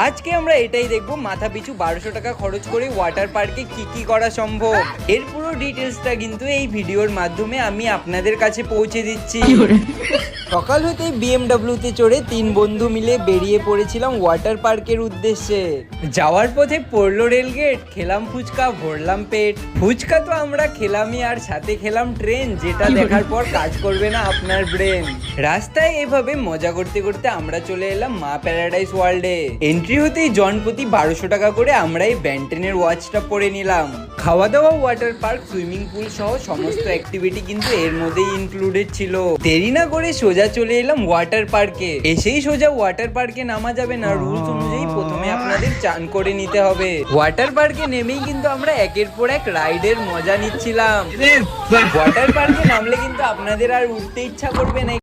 আজকে আমরা এটাই দেখবো মাথা পিছু 1200 টাকা খরচ করে ওয়াটার পার্কে কি কি করা সম্ভব। এর পুরো ডিটেলসটা কিন্তু এই ভিডিওর মাধ্যমে আমি আপনাদের কাছে পৌঁছে দিচ্ছি। সকাল হতে BMW তে চড়ে 3 বন্ধু মিলে বেরিয়ে পড়েছিলাম ওয়াটার পার্কের উদ্দেশ্যে। যাওয়ার পথে পড়লো রেলগেট, খেলাম ফুচকা, ভরলাম পেট। ফুচকা তো আমরা খেলামই, আর সাথে খেলাম ট্রেন, যেটা দেখার পর কাজ করবে না আপনার ব্রেন। রাস্তায় এভাবে মজা করতে করতে আমরা চলে এলাম মা প্যারাডাইস ওয়ার্ল্ডে। এন্ট্রি হতেই জনপ্রতি 1200 টাকা করে আমরা এই ব্যান্টেনের ওয়াচটা পরে নিলাম। খাওয়া দাওয়া, ওয়াটার পার্ক, সুইমিং পুল সহ সমস্ত অ্যাক্টিভিটি কিন্তু এর মধ্যেই ইনক্লুডেড ছিল। দেরি না করে সোজা চলে এলাম ওয়াটার পার্কে। এসেই সোজা ওয়াটার পার্কে নামা যাবে না, রুলস অনুযায়ী প্রথমে আপনাদের চান করে নিতে হবে। ওয়াটার পার্কে নেমেই কিন্তু আমরা একের পর এক রাইডের মজা নিচ্ছিলাম। ওয়াটার পার্কে নামলে কিন্তু আপনাদের আর উঠতে ইচ্ছা করবে না।